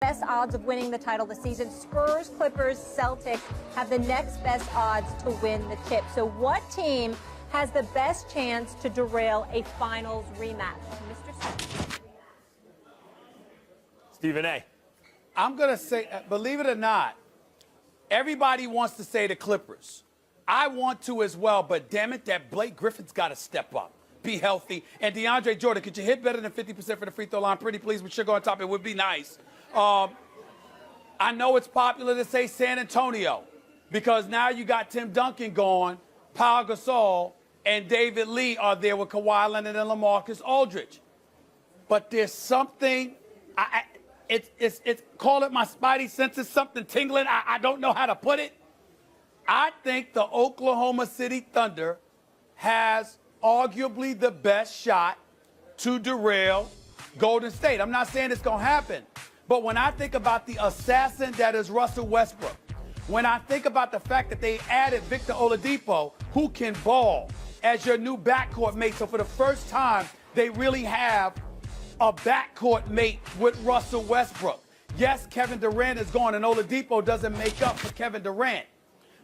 best odds of winning the title this season. Spurs, Clippers, Celtics have the next best odds to win the chip. So what team has the best chance to derail a finals rematch? Mr. Smith. Stephen A. I'm going to say, believe it or not, everybody wants to say the Clippers. I want to as well, but damn it, that Blake Griffin's got to step up, be healthy. And DeAndre Jordan, could you hit better than 50% for the free throw line? Pretty please, with sugar on top, it would be nice. I know it's popular to say San Antonio because now you got Tim Duncan gone, Pau Gasol, and David Lee are there with Kawhi Leonard and LaMarcus Aldridge. But there's something, it's call it my spidey senses, something tingling. I don't know how to put it. I think the Oklahoma City Thunder has arguably the best shot to derail Golden State. I'm not saying it's going to happen, but when I think about the assassin that is Russell Westbrook, when I think about the fact that they added Victor Oladipo, who can ball, as your new backcourt mate, so for the first time, they really have a backcourt mate with Russell Westbrook. Yes, Kevin Durant is gone, and Oladipo doesn't make up for Kevin Durant.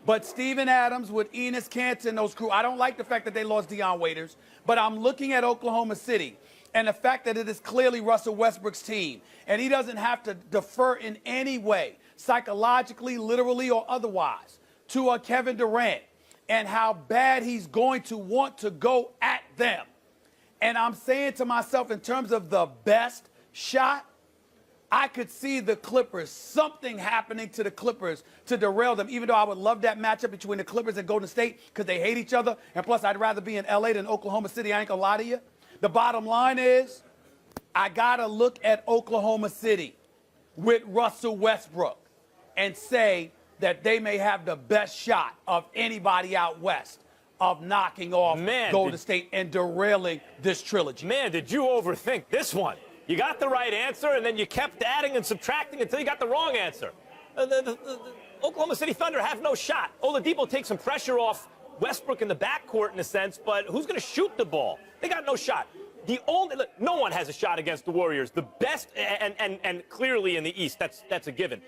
But Steven Adams with Enes Kanter and those crew, I don't like the fact that they lost Deion Waiters, but I'm looking at Oklahoma City and the fact that it is clearly Russell Westbrook's team, and he doesn't have to defer in any way, psychologically, literally, or otherwise, to a Kevin Durant and how bad he's going to want to go at them. And I'm saying to myself, in terms of the best shot, I could see the Clippers, something happening to the Clippers to derail them, even though I would love that matchup between the Clippers and Golden State because they hate each other. And plus, I'd rather be in L.A. than Oklahoma City. I ain't going to lie to you. The bottom line is I got to look at Oklahoma City with Russell Westbrook and say that they may have the best shot of anybody out west of knocking off Golden State and derailing this trilogy. Man, did you overthink this one? You got the right answer, and then you kept adding and subtracting until you got the wrong answer. The Oklahoma City Thunder have no shot. Oladipo takes some pressure off Westbrook in the backcourt in a sense, but who's going to shoot the ball? They got no shot. No one has a shot against the Warriors. The best, and clearly in the East, that's a given.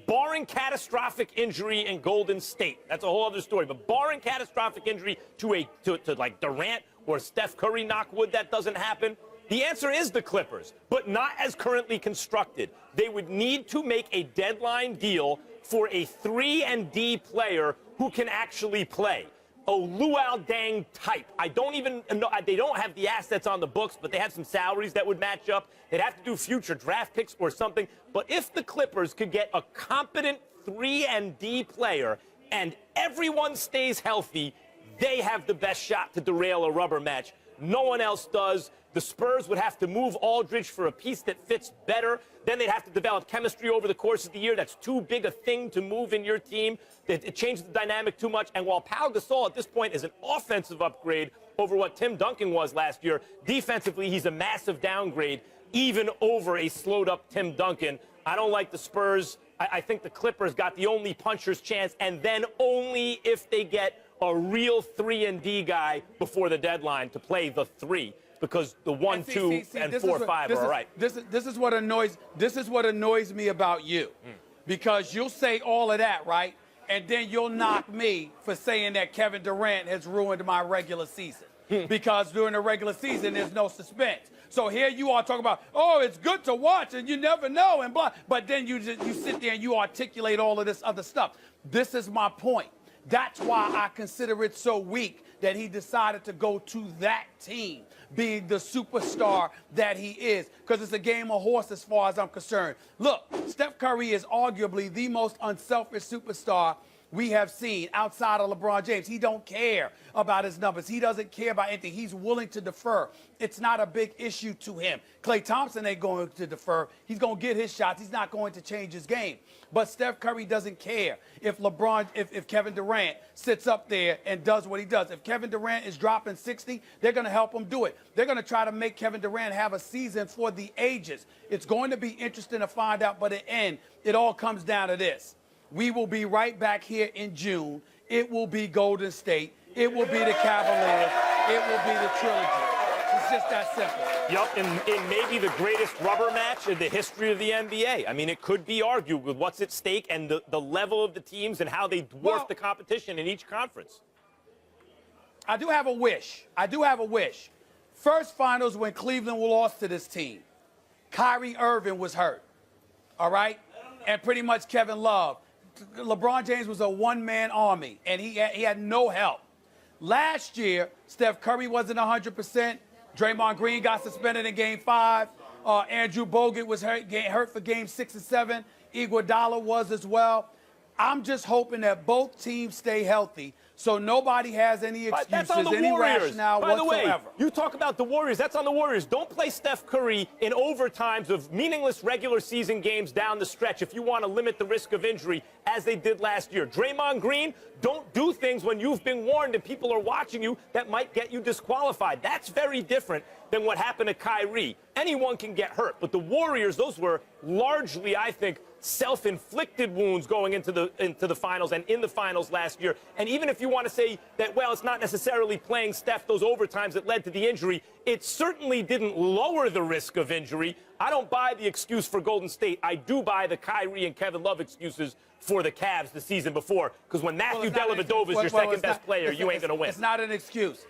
Barring catastrophic injury in Golden State, that's a whole other story. But barring catastrophic injury to like Durant or Steph Curry, knock wood, that doesn't happen. The answer is the Clippers, but not as currently constructed. They would need to make a deadline deal for a 3-and-D player who can actually play. A Luol Deng type. I don't even know. They don't have the assets on the books, but they have some salaries that would match up. They'd have to do future draft picks or something. But if the Clippers could get a competent 3-and-D player and everyone stays healthy, they have the best shot to derail a rubber match. No one else does. The Spurs would have to move Aldridge for a piece that fits better. Then they'd have to develop chemistry over the course of the year. That's too big a thing to move in your team. It changes the dynamic too much. And while Pau Gasol at this point is an offensive upgrade over what Tim Duncan was last year, defensively he's a massive downgrade, even over a slowed-up Tim Duncan. I don't like the Spurs. I think the Clippers got the only puncher's chance, and then only if they get a real 3-and-D guy before the deadline to play the 3. Because the 1, 2, and 4, 5 are all right. This is what annoys me about you, because you'll say all of that, right, and then you'll knock me for saying that Kevin Durant has ruined my regular season because during the regular season there's no suspense. So here you are talking about, oh, it's good to watch and you never know and blah, but then you sit there and you articulate all of this other stuff. This is my point. That's why I consider it so weak that he decided to go to that team, being the superstar that he is, because it's a game of horse as far as I'm concerned. Look, Steph Curry is arguably the most unselfish superstar we have seen outside of LeBron James. He don't care about his numbers. He doesn't care about anything. He's willing to defer. It's not a big issue to him. Klay Thompson ain't going to defer. He's going to get his shots. He's not going to change his game. But Steph Curry doesn't care if Kevin Durant sits up there and does what he does. If Kevin Durant is dropping 60, they're going to help him do it. They're going to try to make Kevin Durant have a season for the ages. It's going to be interesting to find out, but in the end, it all comes down to this. We will be right back here in June. It will be Golden State. It will be the Cavaliers. It will be the trilogy. It's just that simple. Yep, in maybe the greatest rubber match in the history of the NBA. I mean, it could be argued with what's at stake and the level of the teams and how they dwarf the competition in each conference. I do have a wish. First finals when Cleveland lost to this team. Kyrie Irving was hurt, all right? And pretty much Kevin Love. LeBron James was a one-man army, and he had no help. Last year, Steph Curry wasn't 100%. Draymond Green got suspended in Game 5. Andrew Bogut was hurt for Game 6 and 7. Iguodala was as well. I'm just hoping that both teams stay healthy so nobody has any excuses, that's on the any Warriors. rationale By the whatsoever. way, you talk about the Warriors. That's on the Warriors. Don't play Steph Curry in overtimes of meaningless regular season games down the stretch if you want to limit the risk of injury, as they did last year. Draymond Green, don't do things when you've been warned and people are watching you that might get you disqualified. That's very different than what happened to Kyrie. Anyone can get hurt, but the Warriors, those were largely, I think, self-inflicted wounds going into the finals and in the finals last year. And even if you want to say that, well, it's not necessarily playing Steph those overtimes that led to the injury, it certainly didn't lower the risk of injury. I don't buy the excuse for Golden State. I do buy the Kyrie and Kevin Love excuses for the Cavs the season before, because when Matthew Dellavedova is your second-best player, you ain't going to win. It's not an excuse.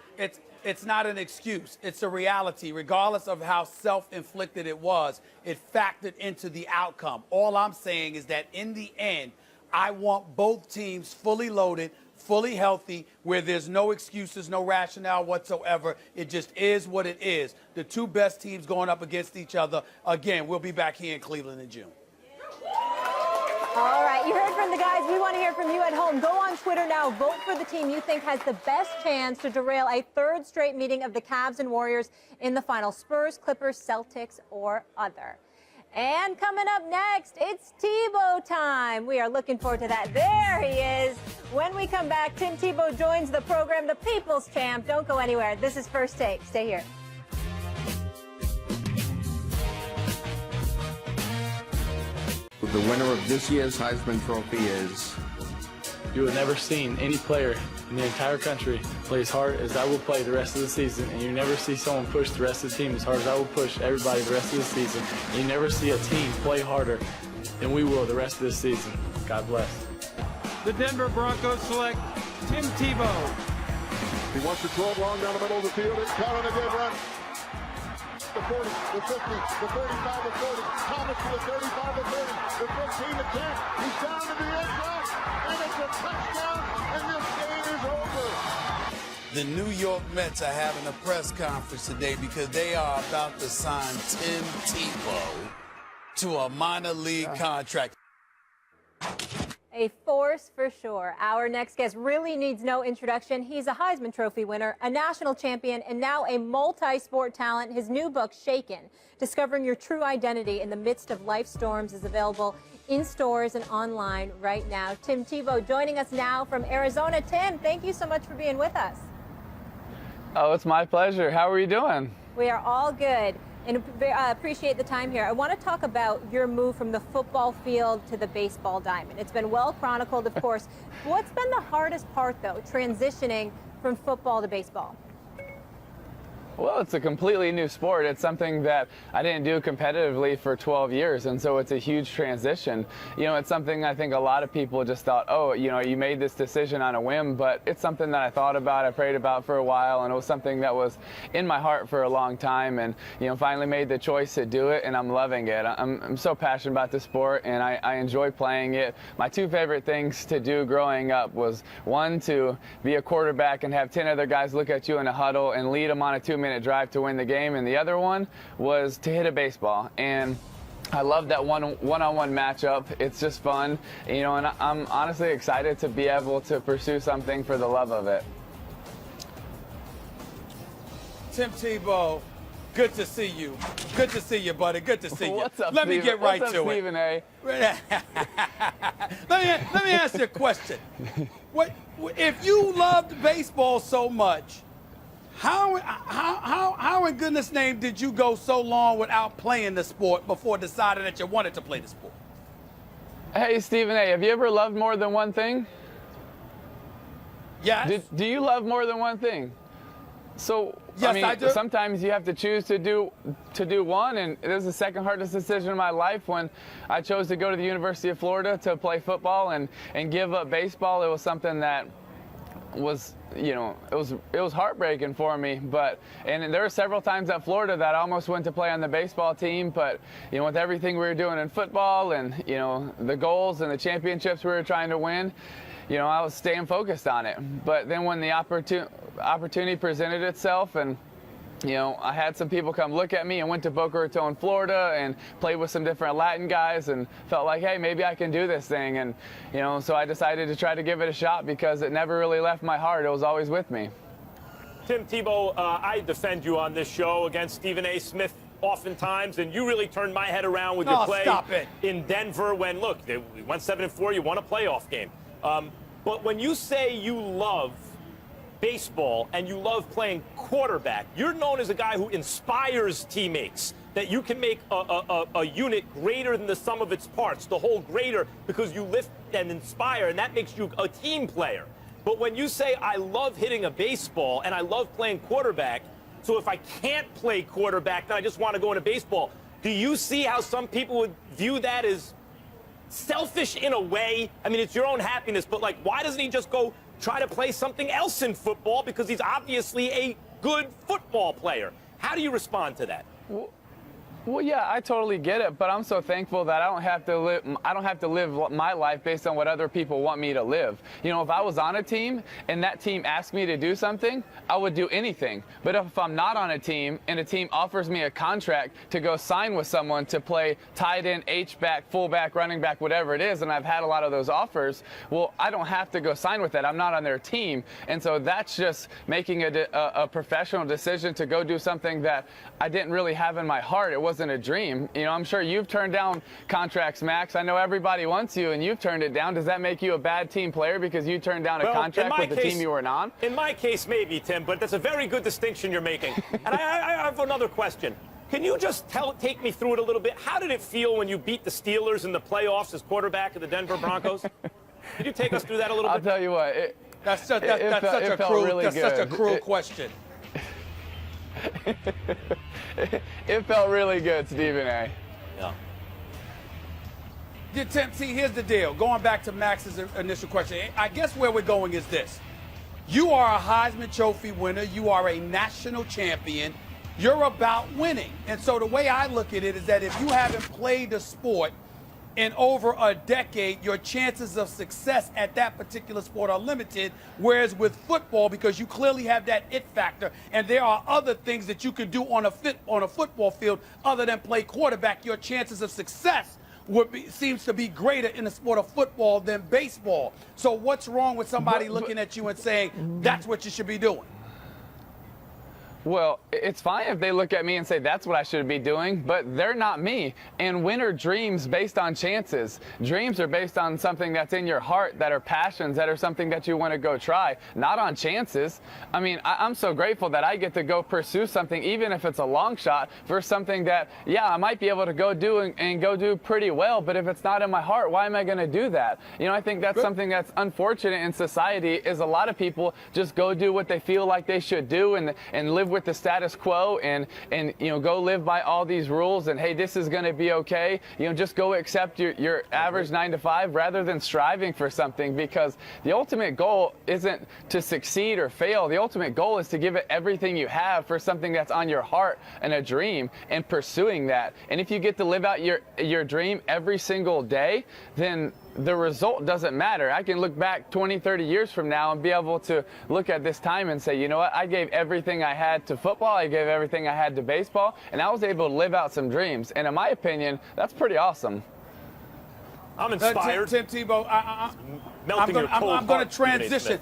It's not an excuse. It's a reality. Regardless of how self-inflicted it was, it factored into the outcome. All I'm saying is that in the end, I want both teams fully loaded, fully healthy, where there's no excuses, no rationale whatsoever. It just is what it is. The two best teams going up against each other. Again, we'll be back here in Cleveland in June. All right, you heard from the guys. We want to hear from you at home. Go on Twitter now. Vote for the team you think has the best chance to derail a third straight meeting of the Cavs and Warriors in the final. Spurs, Clippers, Celtics, or other. And coming up next, it's Tebow time. We are looking forward to that. There he is. When we come back, Tim Tebow joins the program, the People's Champ. Don't go anywhere. This is First Take. Stay here. The winner of this year's Heisman Trophy is... You have never seen any player in the entire country play as hard as I will play the rest of the season, and you never see someone push the rest of the team as hard as I will push everybody the rest of the season. And you never see a team play harder than we will the rest of this season. God bless. The Denver Broncos select Tim Tebow. He wants to throw it long down the middle of the field. It's caught on a dead run. The 40, the 50, the 35, the 40. Thomas to the 35, the 30, the 15, the 10. He's down to the end zone, and it's a touchdown, and this game is over. The New York Mets are having a press conference today because they are about to sign Tim Tebow to a minor league contract. A force for sure. Our next guest really needs no introduction. He's a Heisman Trophy winner, a national champion, and now a multi-sport talent. His new book, Shaken, Discovering Your True Identity in the Midst of Life Storms, is available in stores and online right now. Tim Tebow joining us now from Arizona. Tim, thank you so much for being with us. Oh, it's my pleasure. How are you doing? We are all good. And appreciate the time here. I want to talk about your move from the football field to the baseball diamond. It's been well chronicled, of course. What's been the hardest part, though, transitioning from football to baseball? Well, it's a completely new sport. It's something that I didn't do competitively for 12 years, and so it's a huge transition. You know, it's something I think a lot of people just thought, oh, you know, you made this decision on a whim, but it's something that I thought about, I prayed about for a while, and it was something that was in my heart for a long time, and, you know, finally made the choice to do it, and I'm loving it. I'm so passionate about the sport, and I enjoy playing it. My two favorite things to do growing up was, one, to be a quarterback and have 10 other guys look at you in a huddle and lead them on a 2-minute drive to win the game, and the other one was to hit a baseball. And I love that one-on-one matchup. It's just fun, you know, and I'm honestly excited to be able to pursue something for the love of it. Tim Tebow, good to see you. Good to see you, buddy. Good to see you. What's up, Let me get right What's up, to Stephen A? it. let me ask you a question. If you loved baseball so much, how in goodness name did you go so long without playing the sport before deciding that you wanted to play the sport? Hey, Stephen A, have you ever loved more than one thing? Yes. Do you love more than one thing? So Yes, I do. Sometimes you have to choose to do one, and it was the second hardest decision of my life when I chose to go to the University of Florida to play football and give up baseball. It was something that was, it was heartbreaking for me. And there were several times at Florida that I almost went to play on the baseball team, but with everything we were doing in football and the goals and the championships we were trying to win, I was staying focused on it. But then when the opportunity presented itself, and I had some people come look at me, and went to Boca Raton, Florida, and played with some different Latin guys, and felt like, hey, maybe I can do this thing. And so I decided to try to give it a shot because it never really left my heart. It was always with me. Tim Tebow, I defend you on this show against Stephen A. Smith oftentimes, and you really turned my head around with your play in Denver when, look, they went 7-4, you won a playoff game. But when you say you love baseball and you love playing quarterback, you're known as a guy who inspires teammates, that you can make a unit greater than the sum of its parts, the whole greater, because you lift and inspire, and that makes you a team player. But when you say, I love hitting a baseball and I love playing quarterback, so if I can't play quarterback, then I just want to go into baseball, do you see how some people would view that as selfish in a way? I mean, it's your own happiness, but like, why doesn't he just go try to play something else in football, because he's obviously a good football player? How do you respond to that? Well, yeah, I totally get it, but I'm so thankful that I don't have to live my life based on what other people want me to live. If I was on a team and that team asked me to do something, I would do anything. But if I'm not on a team and a team offers me a contract to go sign with someone to play tight end, H-back, fullback, running back, whatever it is, and I've had a lot of those offers, well, I don't have to go sign with that. I'm not on their team. And so that's just making a professional decision to go do something that I didn't really have in my heart. It wasn't a dream. I'm sure you've turned down contracts, Max. I know everybody wants you, and you've turned it down. Does that make you a bad team player because you turned down a contract with the team you weren't on? In my case, maybe, Tim, but that's a very good distinction you're making. And I have another question. Can you just take me through it a little bit? How did it feel when you beat the Steelers in the playoffs as quarterback of the Denver Broncos? Could you take us through that a little bit? I'll tell you what. That's such a cruel question. It felt really good, Stephen A. Yeah. Tim, see, here's the deal. Going back to Max's initial question, I guess where we're going is this. You are a Heisman Trophy winner. You are a national champion. You're about winning. And so the way I look at it is that if you haven't played the sport in over a decade, your chances of success at that particular sport are limited, whereas with football, because you clearly have that it factor, and there are other things that you can do on a football field other than play quarterback, your chances of success seems to be greater in the sport of football than baseball. So what's wrong with somebody looking at you and saying that's what you should be doing? Well, it's fine if they look at me and say that's what I should be doing, but they're not me. And when are dreams based on chances? Dreams are based on something that's in your heart, that are passions, that are something that you want to go try, not on chances. I mean, I'm so grateful that I get to go pursue something, even if it's a long shot, for something that, yeah, I might be able to go do and go do pretty well, but if it's not in my heart, why am I going to do that? I think that's something that's unfortunate in society, is a lot of people just go do what they feel like they should do and live with the status quo and go live by all these rules, and hey, this is going to be okay, just go accept your average 9 to 5 rather than striving for something, because the ultimate goal isn't to succeed or fail. The ultimate goal is to give it everything you have for something that's on your heart and a dream, and pursuing that. And if you get to live out your dream every single day, then the result doesn't matter. I can look back 20, 30 years from now and be able to look at this time and say, you know what, I gave everything I had to football, I gave everything I had to baseball, and I was able to live out some dreams. And in my opinion, that's pretty awesome. I'm inspired. Tim Tebow, I'm going to transition.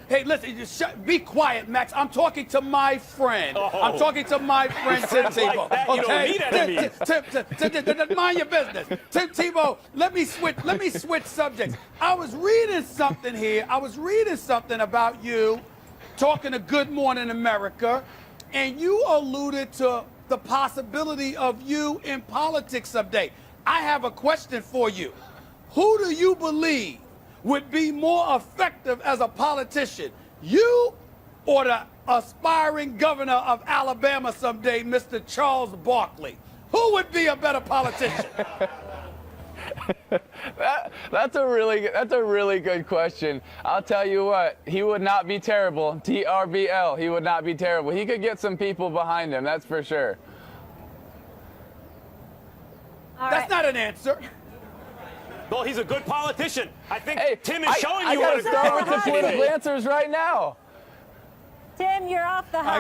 Hey, listen, be quiet, Max. I'm talking to my friend. I'm talking to my friend, Tim Tebow. Like okay, mind your business. Tim Tebow, let me switch subjects. I was reading something here. I was reading something about you talking to Good Morning America, and you alluded to the possibility of you in politics someday. I have a question for you. Who do you believe would be more effective as a politician, you or the aspiring governor of Alabama someday, Mr. Charles Barkley, who would be a better politician? That's a really good question. I'll tell you what, he would not be terrible. TRBL, he would not be terrible. He could get some people behind him, that's for sure. That's not an answer. Well, he's a good politician. I think Hey, Tim is showing I you gotta what a good start with the politician political is. answers right now. Tim, you're off the hot